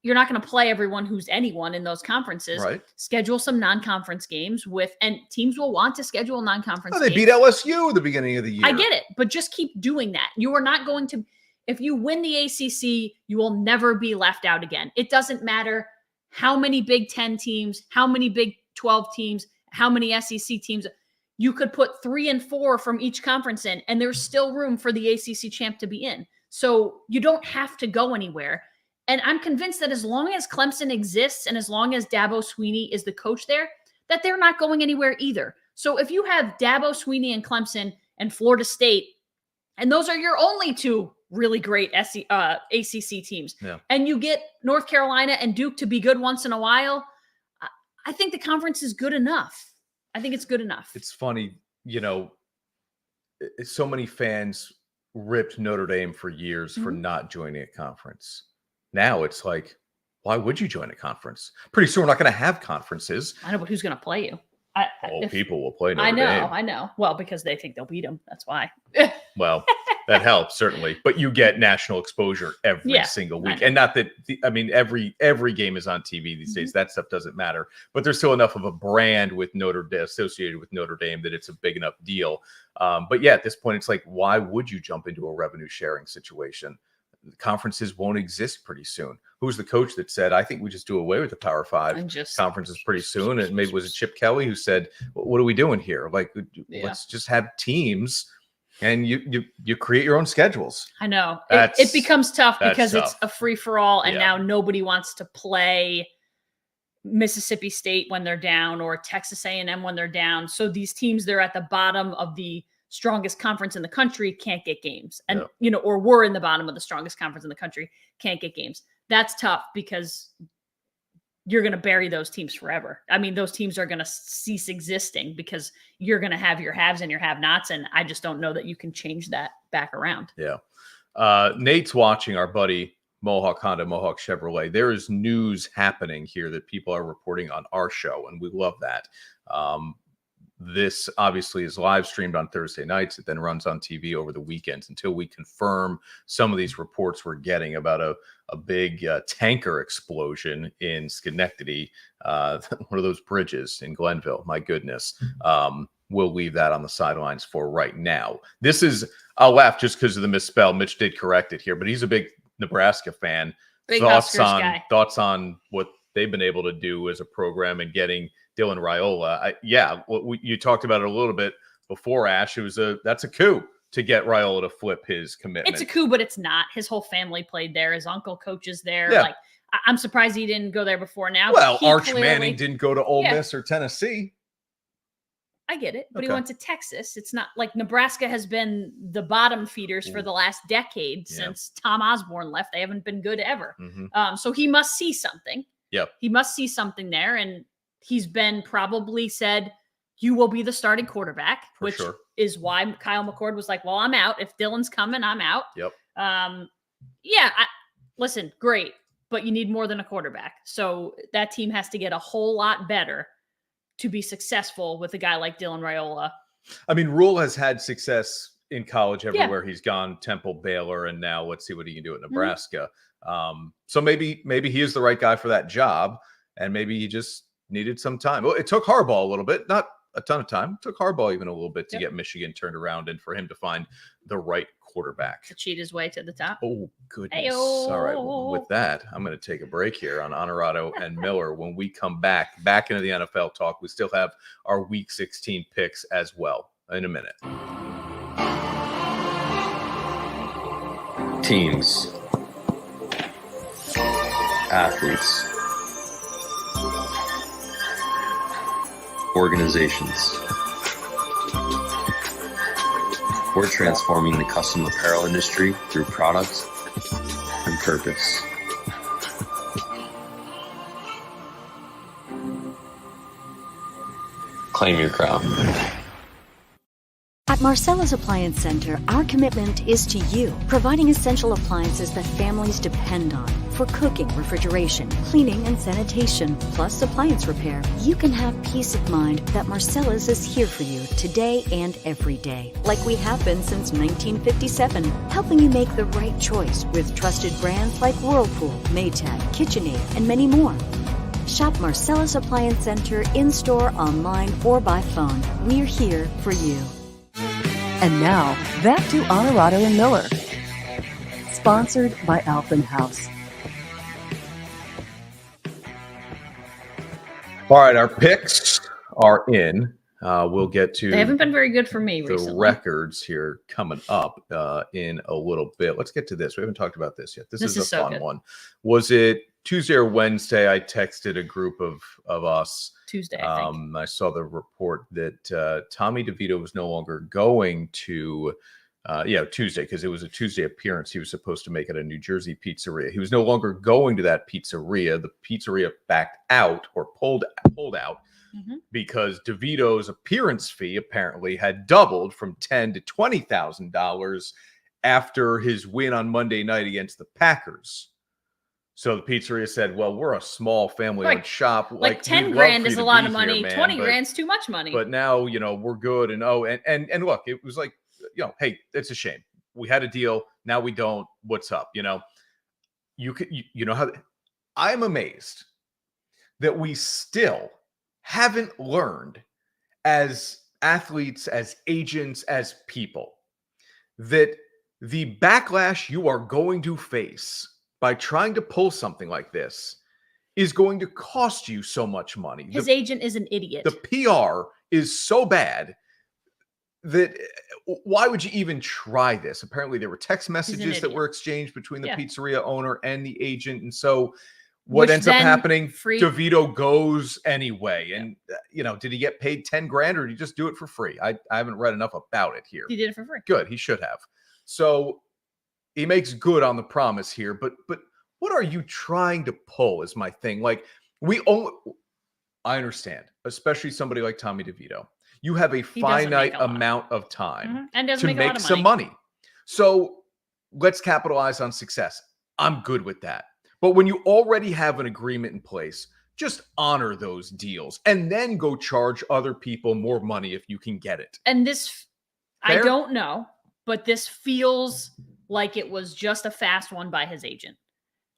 You're not going to play everyone who's anyone in those conferences. Right. Schedule some non-conference games and teams will want to schedule non-conference. They beat LSU at the beginning of the year. I get it, but just keep doing that. You are not going to. If you win the ACC, you will never be left out again. It doesn't matter how many Big 10 teams, how many Big 12 teams, how many SEC teams. You could put 3 and 4 from each conference in, and there's still room for the ACC champ to be in. So you don't have to go anywhere. And I'm convinced that as long as Clemson exists and as long as Dabo Swinney is the coach there, that they're not going anywhere either. So if you have Dabo Swinney and Clemson and Florida State, and those are your only two really great ACC teams, and you get North Carolina and Duke to be good once in a while, I think the conference is good enough. I think it's good enough. It's funny, so many fans ripped Notre Dame for years for not joining a conference. Now it's like, why would you join a conference? Pretty soon we're not going to have conferences. I know, but who's going to play you? People will play Notre Dame. I know. Well, because they think they'll beat them. That's why. Well, that helps, certainly. But you get national exposure every single week. And not that, every game is on TV these days. That stuff doesn't matter. But there's still enough of a brand with associated with Notre Dame that it's a big enough deal. But yeah, at this point, it's like, why would you jump into a revenue sharing situation? Conferences won't exist pretty soon. Who's the coach that said, I think we just do away with the Power Five conferences pretty soon? And maybe was it Chip Kelly who said, what are we doing here? Like, let's just have teams and you create your own schedules. I know. It becomes tough because it's a free-for-all, and now nobody wants to play Mississippi State when they're down or Texas A&M when they're down. So these teams, they're at the bottom of the strongest conference in the country, can't get games, and or we're in the bottom of the strongest conference in the country, can't get games. That's tough because you're going to bury those teams forever. I mean, those teams are going to cease existing because you're going to have your haves and your have-nots, and I just don't know that you can change that back around. Yeah. Nate's watching, our buddy Mohawk Honda, Mohawk Chevrolet. There is news happening here that people are reporting on our show, and we love that. This obviously is live streamed on Thursday nights. It then runs on TV over the weekends until we confirm some of these reports we're getting about a big tanker explosion in Schenectady, one of those bridges in Glenville. My goodness. We'll leave that on the sidelines for right now. This is, I'll laugh just because of the misspell. Mitch did correct it here, but he's a big Nebraska fan. Big Huskers guy. Thoughts on what they've been able to do as a program and getting Dylan Raiola. You talked about it a little bit before, Ash. That's a coup to get Raiola to flip his commitment. It's a coup, but it's not. His whole family played there. His uncle coaches there. Yeah. Like, I'm surprised he didn't go there before now. Well, Arch Manning didn't go to Ole Miss or Tennessee. I get it, but he went to Texas. It's not like Nebraska has been the bottom feeders for the last decade since Tom Osborne left. They haven't been good ever. So he must see something. Yep. He must see something there, and he's been probably said, you will be the starting quarterback, which is why Kyle McCord was like, well, I'm out. If Dylan's coming, I'm out. Yep. Listen, great, but you need more than a quarterback. So that team has to get a whole lot better to be successful with a guy like Dylan Raiola. I mean, Rule has had success in college everywhere he's gone, Temple, Baylor, and now let's see what he can do at Nebraska. So maybe he is the right guy for that job, and maybe he just needed some time. Well, it took Harbaugh a little bit, not a ton of time. It took Harbaugh even a little bit to get Michigan turned around and for him to find the right quarterback. To cheat his way to the top. Oh, goodness. Ayo. All right. Well, with that, I'm going to take a break here on Onorato and Miller. When we come back into the NFL talk, we still have our Week 16 picks as well in a minute. Teams. Athletes. Organizations. We're transforming the custom apparel industry through product and purpose. Claim your crown. At Marcella's Appliance Center, our commitment is to you, providing essential appliances that families depend on for cooking, refrigeration, cleaning, and sanitation, plus appliance repair. You can have peace of mind that Marcella's is here for you today and every day, like we have been since 1957, helping you make the right choice with trusted brands like Whirlpool, Maytag, KitchenAid, and many more. Shop Marcella's Appliance Center in-store, online, or by phone. We're here for you. And now, back to Onorato and Miller. Sponsored by Albany House. All right, our picks are in. We'll get to They haven't been very good for me the recently. records here coming up in a little bit. Let's get to this. We haven't talked about this yet. This is a so fun good. one. Was it Tuesday or Wednesday? I texted a group of us. Tuesday, I think. I saw the report that Tommy DeVito was no longer going to Tuesday, because it was a Tuesday appearance he was supposed to make at a New Jersey pizzeria. He was no longer going to that pizzeria. The pizzeria backed out or pulled out because DeVito's appearance fee apparently had doubled from $10,000 to $20,000 after his win on Monday night against the Packers. So the pizzeria said, well, we're a small family-owned shop. Like 10 grand is a lot of money. 20 grand's too much money. But now, we're good. And look, it was like, hey, it's a shame. We had a deal. Now we don't. What's up? How I'm amazed that we still haven't learned as athletes, as agents, as people, that the backlash you are going to face by trying to pull something like this is going to cost you so much money. His agent is an idiot. The PR is so bad that why would you even try this? Apparently there were text messages that were exchanged between the pizzeria owner and the agent. And so what ends up happening, DeVito goes anyway. And, did he get paid 10 grand or did he just do it for free? I haven't read enough about it here. He did it for free. Good. He should have. So he makes good on the promise here. But what are you trying to pull is my thing. Like I understand, especially somebody like Tommy DeVito. You have a finite amount of time to make some money. So let's capitalize on success. I'm good with that. But when you already have an agreement in place, just honor those deals and then go charge other people more money if you can get it. And this, fair? I don't know, but this feels like it was just a fast one by his agent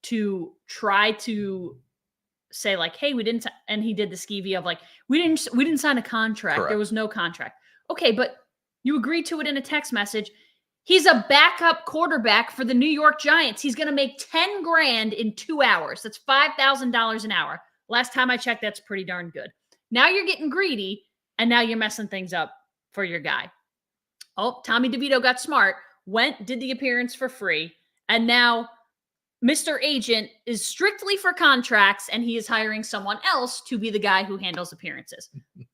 to try to say like, hey, we didn't, and he did the skeevy of like, we didn't sign a contract. Correct. There was no contract. Okay, but you agreed to it in a text message. He's a backup quarterback for the New York Giants. He's going to make 10 grand in 2 hours. That's $5,000 an hour. Last time I checked, that's pretty darn good. Now you're getting greedy, and now you're messing things up for your guy. Oh, Tommy DeVito got smart, did the appearance for free, and now Mr. Agent is strictly for contracts, and he is hiring someone else to be the guy who handles appearances.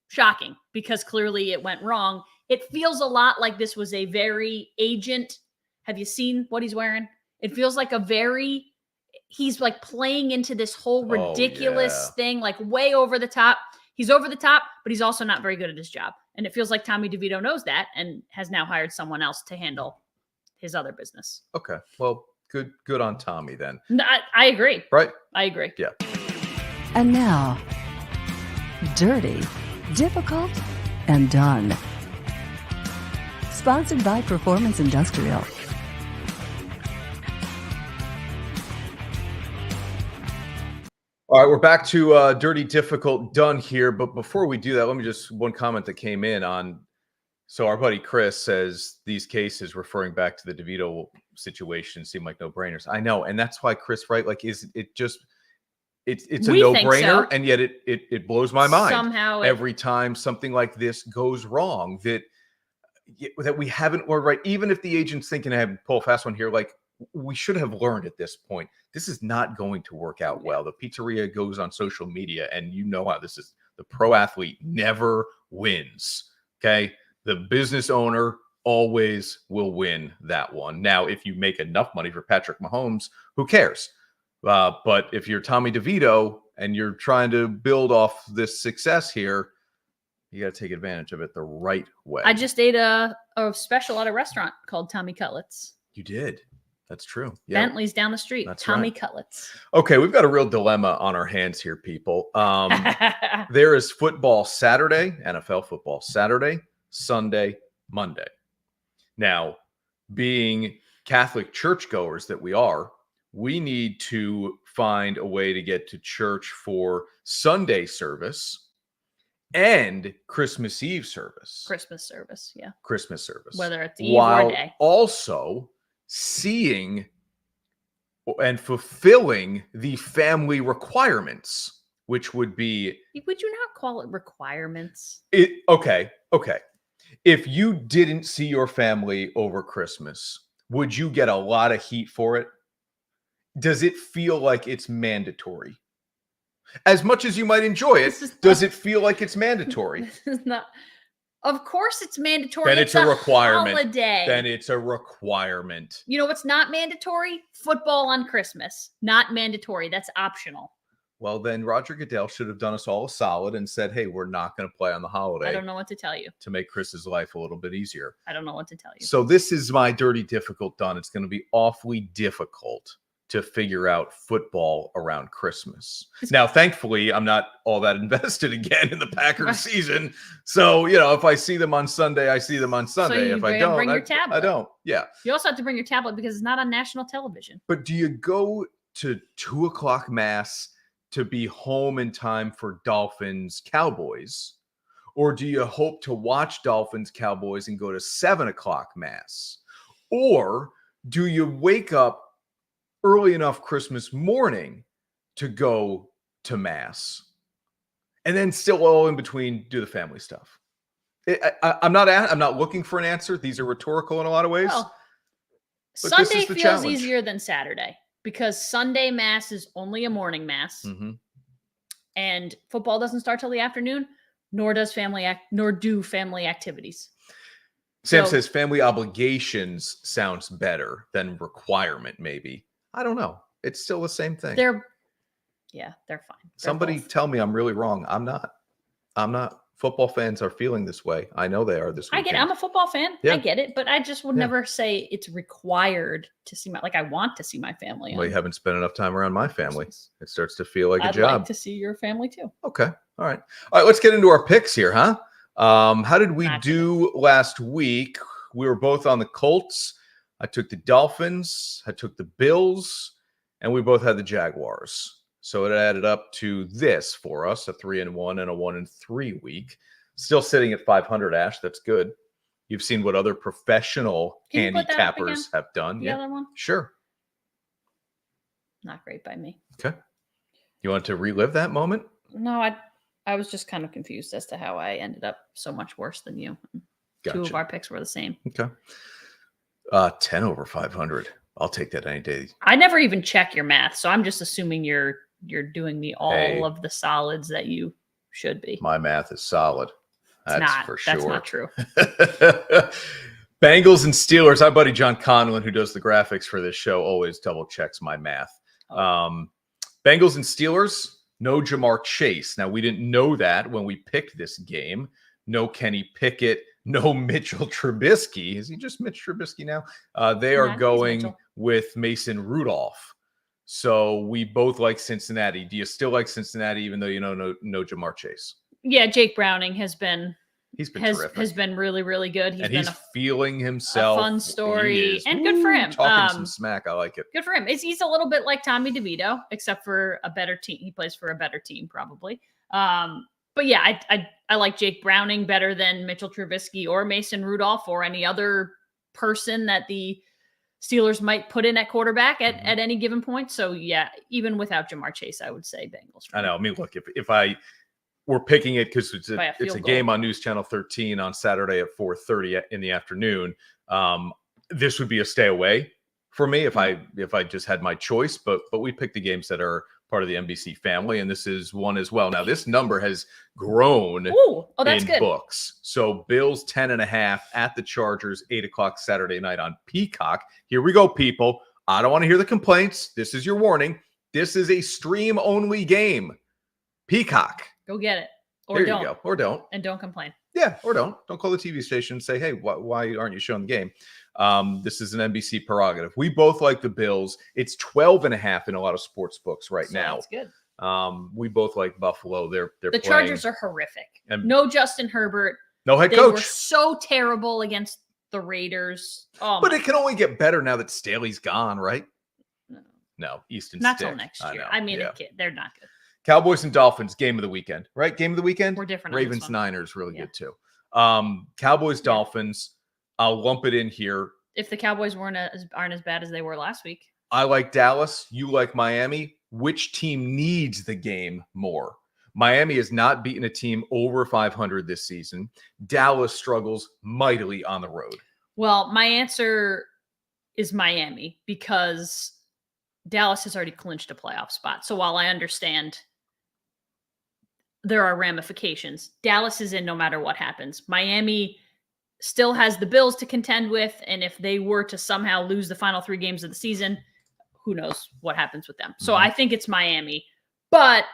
Shocking, because clearly it went wrong. It feels a lot like this was a very agent. Have you seen what he's wearing? It feels like he's like playing into this whole ridiculous thing, like way over the top. He's over the top, but he's also not very good at his job. And it feels like Tommy DeVito knows that and has now hired someone else to handle his other business. Okay. Well, good on Tommy then. I agree. Right? I agree. Yeah. And now, Dirty, Difficult, and Done. Sponsored by Performance Industrial. All right, we're back to Dirty, Difficult, Done here. But before we do that, let me one comment that came in on. So our buddy Chris says these cases referring back to the DeVito situation seem like no-brainers. I know, and that's why Chris, right? Like, it's a no-brainer, and yet it blows my mind somehow every time something like this goes wrong that we haven't learned, right? Even if the agent's thinking I have to pull a fast one here, like we should have learned at this point. This is not going to work out well. The pizzeria goes on social media, and you know how this is. The pro athlete never wins. Okay. The business owner always will win that one. Now, if you make enough money for Patrick Mahomes, who cares? But if you're Tommy DeVito and you're trying to build off this success here, you got to take advantage of it the right way. I just ate a special at a restaurant called Tommy Cutlets. You did. That's true. Yeah. Bentley's down the street. That's Tommy right. Cutlets. Okay, we've got a real dilemma on our hands here, people. There is football Saturday, NFL football Saturday, Sunday, Monday. Now, being Catholic churchgoers that we are, we need to find a way to get to church for Sunday service and Christmas Eve service. Christmas service, yeah. Christmas service. Whether it's Eve or day. Also seeing and fulfilling the family requirements which would be Would you not call it requirements? okay. If you didn't see your family over Christmas, would you get a lot of heat for it? Does it feel like it's mandatory? As much as you might enjoy it, does it feel like it's mandatory? This is not. Of course, it's mandatory. Then it's a requirement. Holiday. Then it's a requirement. You know what's not mandatory? Football on Christmas. Not mandatory. That's optional. Well, then Roger Goodell should have done us all a solid and said, hey, we're not going to play on the holiday. I don't know what to tell you. To make Chris's life a little bit easier. I don't know what to tell you. So this is my dirty difficult done. It's going to be awfully difficult to figure out football around Christmas. Now, thankfully, I'm not all that invested again in the Packers season. So, if I see them on Sunday, I see them on Sunday. So if I don't, bring your tablet. I don't. Yeah. You also have to bring your tablet because it's not on national television. But do you go to 2:00 mass to be home in time for Dolphins Cowboys? Or do you hope to watch Dolphins Cowboys and go to 7:00 mass? Or do you wake up early enough Christmas morning to go to mass and then still all in between do the family stuff? I'm not looking for an answer. These are rhetorical in a lot of ways. Well, but Sunday feels easier than Saturday because Sunday mass is only a morning mass, and football doesn't start till the afternoon, nor do family activities. Sam says family obligations sounds better than requirement. Maybe. I don't know. It's still the same thing. They're fine. Somebody tell me I'm really wrong. I'm not. Football fans are feeling this way. I know they are this weekend. I get it. I'm a football fan. Yeah. I get it. But I just would never say it's required to see I want to see my family. Well, you haven't spent enough time around my family. It starts to feel like a job. I'd like to see your family too. Okay. All right. Let's get into our picks here, huh? How did we do last week? We were both on the Colts. I took the Dolphins. I took the Bills. And we both had the Jaguars. So it added up to this for us, a 3-1 and a 1-3 week. Still sitting at 500, Ash. That's good. You've seen what other professional handicappers have done. The other one? Sure. Not great by me. Okay. You want to relive that moment? No, I was just kind of confused as to how I ended up so much worse than you. Gotcha. 2 of our picks were the same. Okay. 10 over 500. I'll take that any day. I never even check your math, so I'm just assuming you're doing me all of the solids that you should be. My math is solid. That's for sure. That's not true. Bengals and Steelers. Our buddy John Conlon, who does the graphics for this show, always double checks my math. Bengals and Steelers. No Jamar Chase. Now, we didn't know that when we picked this game. No Kenny Pickett. No Mitchell Trubisky. Is he just Mitch Trubisky now? They are going with Mason Rudolph. So we both like Cincinnati. Do you still like Cincinnati, even though you know no Jamar Chase? Yeah, Jake Browning has been terrific. Has been really, really good. He's feeling himself. A fun story. And good for him. Talking some smack. I like it. Good for him. He's a little bit like Tommy DeVito, except for a better team. He plays for a better team, probably. But yeah, I like Jake Browning better than Mitchell Trubisky or Mason Rudolph or any other person that the Steelers might put in at quarterback at any given point. So yeah, even without Jamar Chase, I would say Bengals. I know. I mean, look, if I were picking it because it's a game on News Channel 13 on Saturday at 4:30 in the afternoon, this would be a stay away for me if I just had my choice. But we picked the games that are part of the NBC family, and this is one as well. Now, this number has grown that's in good. books. So Bills 10.5 at the Chargers, 8:00 Saturday night on Peacock. Here we go, people. I don't want to hear the complaints. This is your warning. This is a stream-only game. Peacock. Go get it. Or there don't. You go. Or don't. And don't complain. Yeah, or don't. Don't call the TV station and say, hey, why aren't you showing the game? This is an NBC prerogative. We both like the Bills. It's 12.5 in a lot of sports books now. That's good. We both like Buffalo. They're the playing. Chargers are horrific. And no Justin Herbert. No head they coach. Were so terrible against the Raiders. But it can only get better now that Staley's gone, right? No, Easton. Not till next year. I mean, they're not good. Cowboys and Dolphins, game of the weekend, right? Game of the weekend. We're different. Ravens, Niners, really good too. Cowboys, Dolphins. I'll lump it in here. If the Cowboys aren't as bad as they were last week. I like Dallas. You like Miami. which team needs the game more. Miami has not beaten a team over 500 this season. Dallas struggles mightily on the road. Well, my answer is Miami because Dallas has already clinched a playoff spot. So while I understand there are ramifications, Dallas is in no matter what happens. Miami still has the Bills to contend with, and if they were to somehow lose the final 3 games of the season, who knows what happens with them. So I think it's Miami. But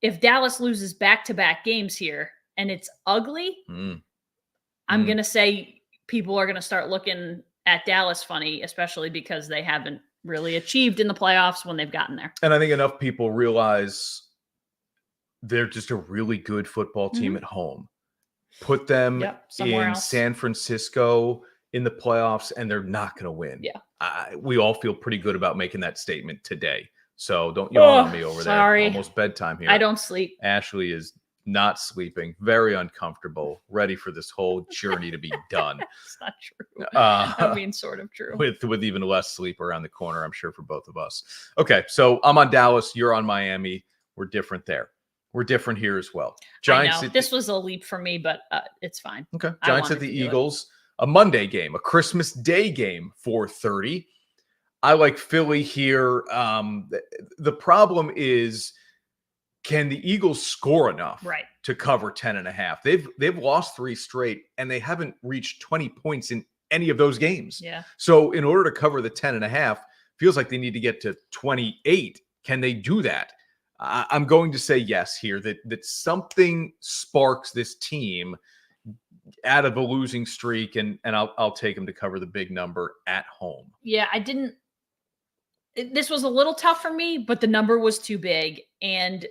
if Dallas loses back-to-back games here and it's ugly, I'm going to say people are going to start looking at Dallas funny, especially because they haven't really achieved in the playoffs when they've gotten there. And I think enough people realize they're just a really good football team at home. Put them in San Francisco in the playoffs, and they're not going to win. Yeah, we all feel pretty good about making that statement today. So don't yawn on me over there. Almost bedtime here. I don't sleep. Ashley is not sleeping, very uncomfortable, ready for this whole journey to be done. It's not true. I mean, sort of true. With even less sleep around the corner, I'm sure, for both of us. Okay, so I'm on Dallas. You're on Miami. We're different there. We're different here as well. Giants. This was a leap for me, but it's fine. Okay. Giants at the Eagles. A Monday game, a Christmas Day game, 4:30. I like Philly here. The problem is, can the Eagles score enough to cover 10.5? They've lost 3 straight, and they haven't reached 20 points in any of those games. Yeah. So in order to cover the 10.5, feels like they need to get to 28. Can they do that? I'm going to say yes here, that something sparks this team out of a losing streak, and I'll take them to cover the big number at home. Yeah, this was a little tough for me, but the number was too big. And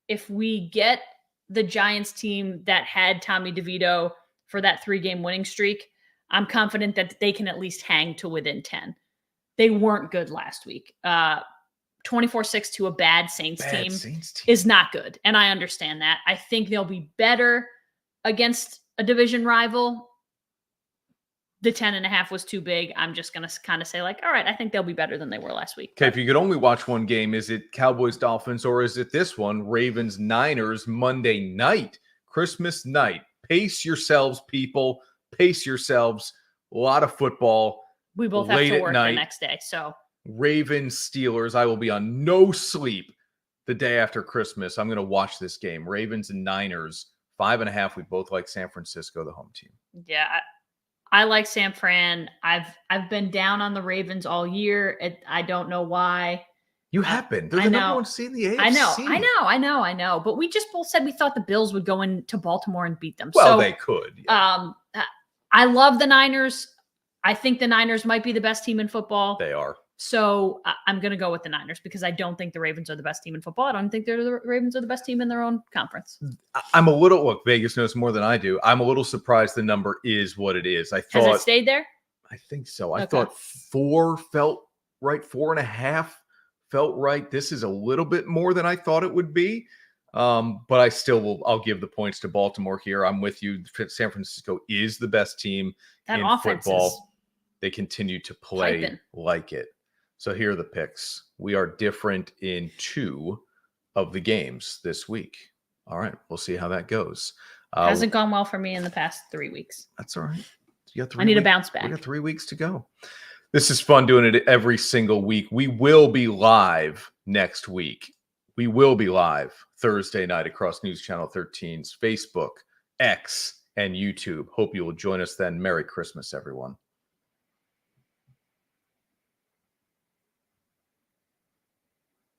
if we get the Giants team that had Tommy DeVito for that 3-game winning streak, I'm confident that they can at least hang to within 10. They weren't good last week. 24-6 to a bad Saints team is not good. And I understand that. I think they'll be better against a division rival. The 10.5 was too big. I'm just going to kind of say all right, I think they'll be better than they were last week. Okay, if you could only watch one game, is it Cowboys-Dolphins, or is it this one, Ravens-Niners, Monday night, Christmas night? Pace yourselves, people. Pace yourselves. A lot of football. We both have to work the next day, so... Ravens Steelers. I will be on no sleep the day after Christmas. I'm going to watch this game. Ravens and Niners, 5.5. We both like San Francisco, the home team. Yeah, I like San Fran. I've been down on the Ravens all year. I don't know why. You have been. They're the number one seed in the AFC. I know. But we just both said we thought the Bills would go into Baltimore and beat them. Well, they could. Yeah. I love the Niners. I think the Niners might be the best team in football. They are. So I'm going to go with the Niners because I don't think the Ravens are the best team in football. I don't think the Ravens are the best team in their own conference. Vegas knows more than I do. I'm a little surprised the number is what it is. Has it stayed there? I think so. I thought 4 felt right. 4.5 felt right. This is a little bit more than I thought it would be. But I still I'll give the points to Baltimore here. I'm with you. San Francisco is the best team in football. They continue to play like it. So here are the picks. We are different in 2 of the games this week. All right. We'll see how that goes. Hasn't gone well for me in the past 3 weeks. That's all right. You got 3 I need a bounce back. We got 3 weeks to go. This is fun doing it every single week. We will be live next week. We will be live Thursday night across News Channel 13's Facebook, X, and YouTube. Hope you will join us then. Merry Christmas, everyone.